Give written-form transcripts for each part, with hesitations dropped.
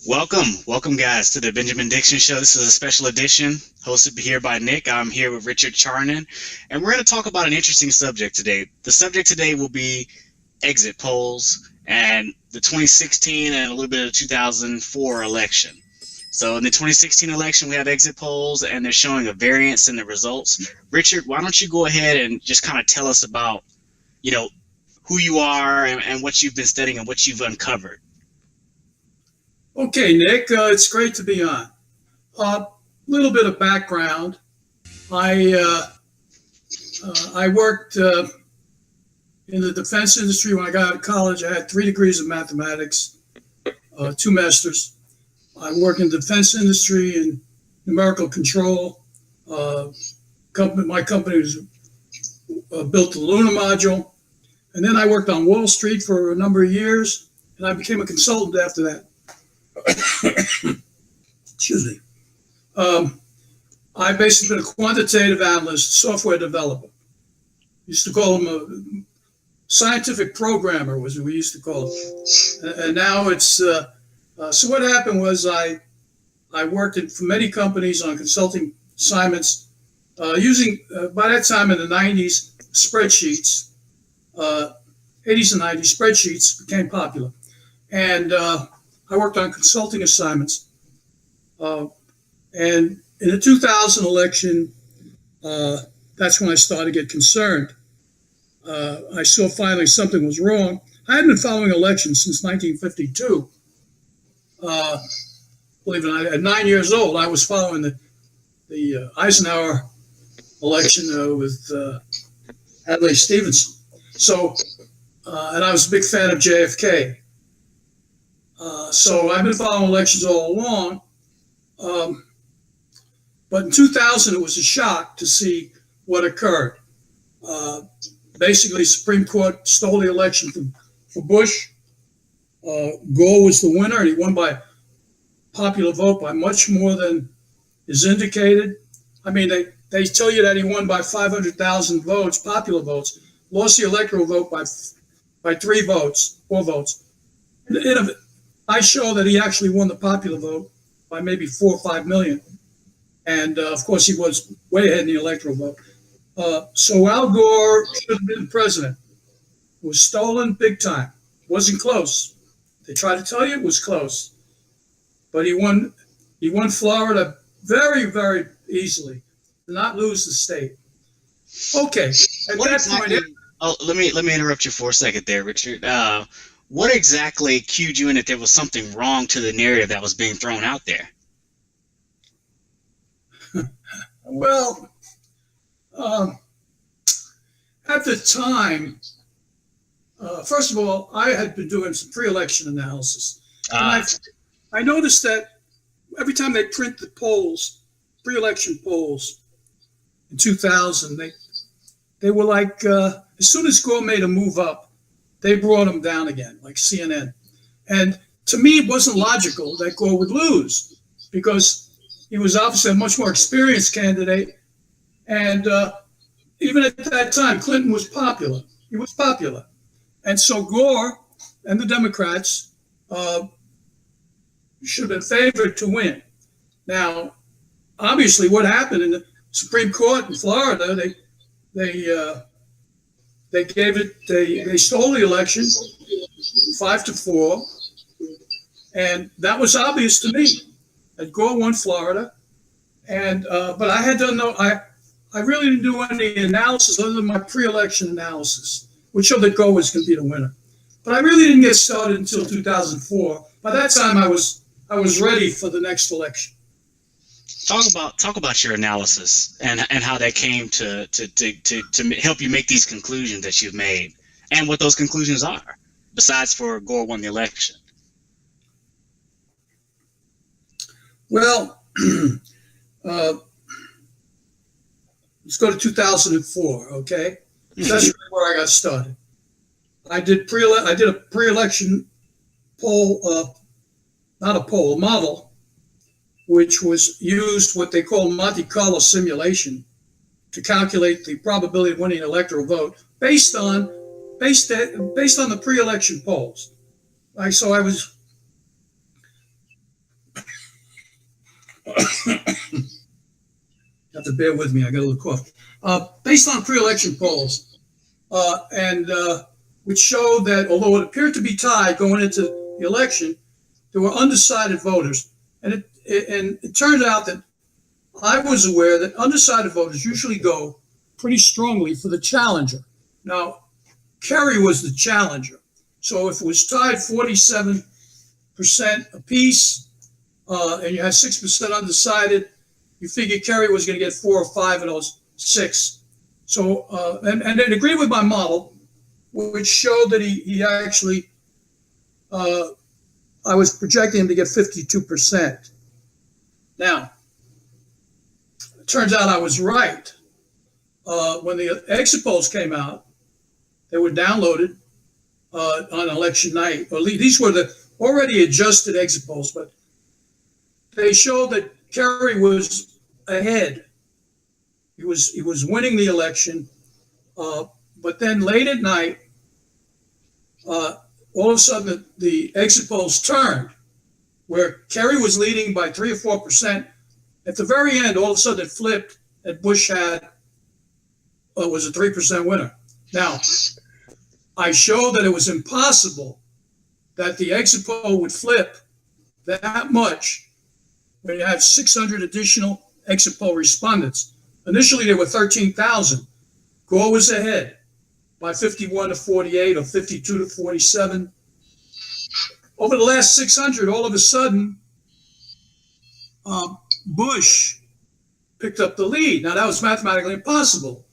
Welcome, guys, to the Benjamin Dixon Show. This is a special edition hosted here by Nick. I'm here with Richard Charnin, and we're going to talk about an interesting subject today. The subject today will be exit polls and the 2016 and a little bit of the 2004 election. So in the 2016 election, we have exit polls, and they're showing a variance in the results. Richard, why don't you go ahead and just kind of tell us about, who you are and what you've been studying and what you've uncovered. Okay, Nick, it's great to be on. A little bit of background. I worked in the defense industry when I got out of college. I had 3 degrees of mathematics, 2 masters. I worked in the defense industry in numerical control. My company was built the lunar module. And then I worked on Wall Street for a number of years, and I became a consultant after that. Excuse me. I've basically been a quantitative analyst, software developer. Used to call him a scientific programmer, was what we used to call him. And now it's, so what happened was I worked for many companies on consulting assignments using, by that time in the 90s, spreadsheets. 80s and 90s, spreadsheets became popular. And I worked on consulting assignments. And in the 2000 election, that's when I started to get concerned. I saw finally something was wrong. I hadn't been following elections since 1952. Believe it or not, at 9 years old, I was following the Eisenhower election with Adlai Stevenson. So, and I was a big fan of JFK. So I've been following elections all along. But in 2000, it was a shock to see what occurred. Basically, Supreme Court stole the election for Bush. Gore was the winner, and he won by popular vote by much more than is indicated. I mean, they tell you that he won by 500,000 votes, popular votes, lost the electoral vote by 4 votes. I show that he actually won the popular vote by maybe 4 or 5 million. And of course, he was way ahead in the electoral vote. So Al Gore should have been president. It was stolen big time. It wasn't close. They tried to tell you it was close. But he won Florida very, very easily. Did not lose the state. Okay. At What that exactly? point, Let me interrupt you for a second there, Richard. What exactly cued you in that there was something wrong to the narrative that was being thrown out there? well, at the time, first of all, I had been doing some pre-election analysis. And I noticed that every time they print the polls, pre-election polls in 2000, they were like, as soon as Gore made a move up, they brought him down again, like CNN. And to me, it wasn't logical that Gore would lose because he was obviously a much more experienced candidate. And even at that time, Clinton was popular. He was popular. And so Gore and the Democrats should have been favored to win. Now, obviously, what happened in the Supreme Court in Florida, they stole the election 5-4, and that was obvious to me that Gore won Florida. And but I had done I really didn't do any analysis other than my pre-election analysis, which showed that Gore was going to be the winner. But I really didn't get started until 2004. By that time, I was ready for the next election. Talk about your analysis and how that came to help you make these conclusions that you've made, and what those conclusions are, besides for Gore won the election. Well, let's go to 2004. Okay, that's really where I got started. I did a pre-election poll, a model, which was used what they call Monte Carlo simulation to calculate the probability of winning an electoral vote based on the pre-election polls. So I was Have to bear with me. I got a little cough. Based on pre-election polls, which showed that although it appeared to be tied going into the election, there were undecided voters, and it turned out that I was aware that undecided voters usually go pretty strongly for the challenger. Now, Kerry was the challenger, so if it was tied 47% apiece, and you had 6% undecided, you figure Kerry was going to get 4 or 5 of those 6. So, and it agreed with my model, which showed that he actually, I was projecting him to get 52%. Now, it turns out I was right. When the exit polls came out, they were downloaded on election night. Or these were the already adjusted exit polls, but they showed that Kerry was ahead. He was winning the election, but then late at night, all of a sudden the exit polls turned, where Kerry was leading by 3 or 4%. At the very end, all of a sudden it flipped, and Bush was a 3% winner. Now, I showed that it was impossible that the exit poll would flip that much when you have 600 additional exit poll respondents. Initially, there were 13,000. Gore was ahead by 51 to 48 or 52 to 47. Over the last 600, all of a sudden, Bush picked up the lead. Now, that was mathematically impossible.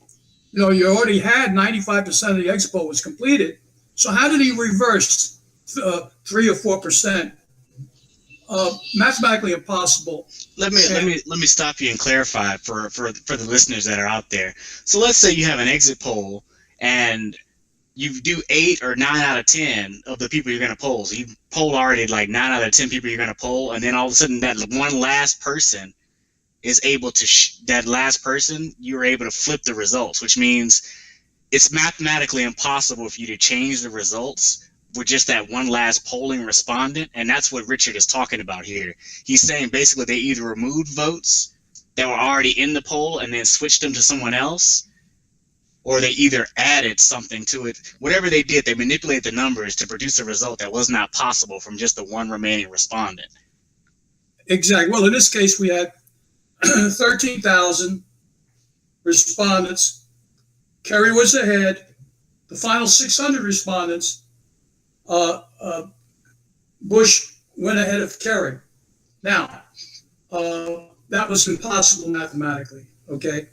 You know, you already had 95% of the exit poll was completed. So how did he reverse 3 or 4%? Mathematically impossible. Let me stop you and clarify for the listeners that are out there. So let's say you have an exit poll and you do 8 or 9 out of 10 of the people you're going to poll. So you polled already like 9 out of 10 people you're going to poll, and then all of a sudden that one last person is able to you were able to flip the results, which means it's mathematically impossible for you to change the results with just that one last polling respondent. And that's what Richard is talking about here. He's saying basically they either removed votes that were already in the poll and then switched them to someone else, or they either added something to it. Whatever they did, they manipulated the numbers to produce a result that was not possible from just the one remaining respondent. Exactly. Well, in this case, we had 13,000 respondents. Kerry was ahead. The final 600 respondents, Bush went ahead of Kerry. Now, that was impossible mathematically, okay?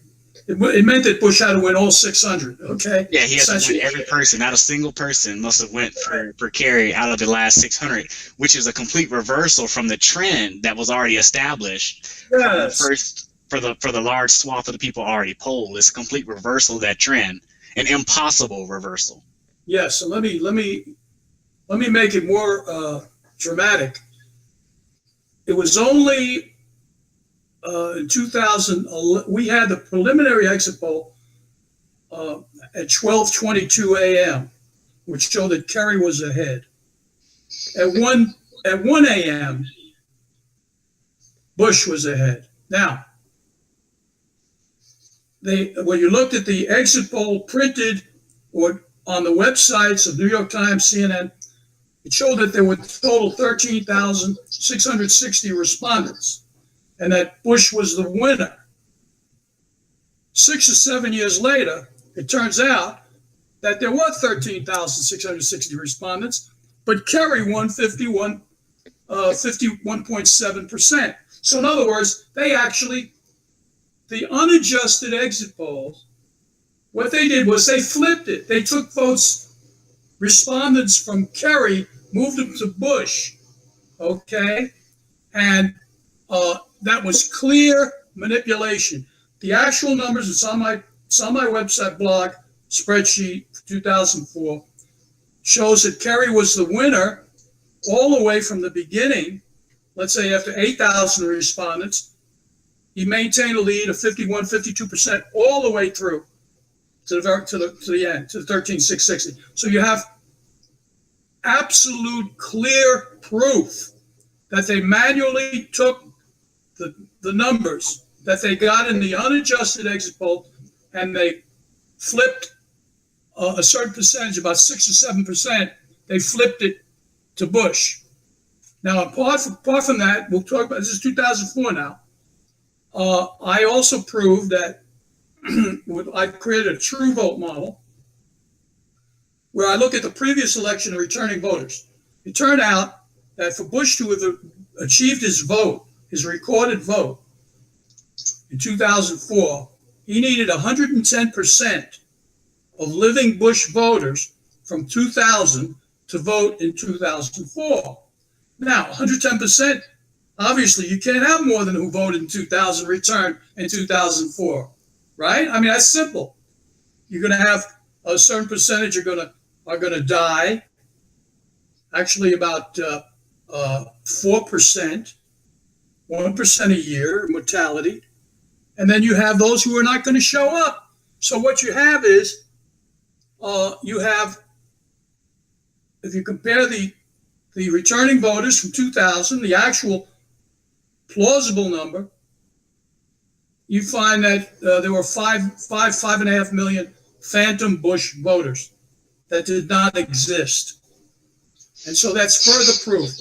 It meant that Bush had to win all 600, okay? Yeah, he has to win every person. Not a single person must have went for Kerry out of the last 600, which is a complete reversal from the trend that was already established. Yes. For the large swath of the people already polled. It's a complete reversal of that trend, an impossible reversal. Yes, and let me make it more dramatic. It was only in 2011, we had the preliminary exit poll at 12:22 a.m., which showed that Kerry was ahead. At 1 a.m., Bush was ahead. Now, when you looked at the exit poll printed or on the websites of New York Times, CNN, it showed that there were total 13,660 respondents, and that Bush was the winner. 6 or 7 years later, it turns out that there were 13,660 respondents, but Kerry won 51.7%. So in other words, the unadjusted exit polls, what they did was they flipped it. They took respondents from Kerry, moved them to Bush, okay? And that was clear manipulation. The actual numbers, it's on my website blog spreadsheet for 2004, shows that Kerry was the winner all the way from the beginning. Let's say after 8,000 respondents, he maintained a lead of 52% all the way through to the end, to the 13,660. So you have absolute clear proof that they manually took the numbers that they got in the unadjusted exit poll, and they flipped a certain percentage, about 6 or 7%, they flipped it to Bush. Now, apart from that, we'll talk about, this is 2004 now. I also proved that I created a true vote model where I look at the previous election of returning voters. It turned out that for Bush to have achieved his vote, his recorded vote in 2004, he needed 110% of living Bush voters from 2000 to vote in 2004. Now, 110%, obviously you can't have more than who voted in 2000 return in 2004, right? I mean, that's simple. You're going to have a certain percentage are going to die. Actually, about 4%, 1% a year mortality. And then you have those who are not going to show up. So what you have is, you have, if you compare the returning voters from 2000, the actual plausible number, you find that there were 5.5 million phantom Bush voters that did not exist. And so that's further proof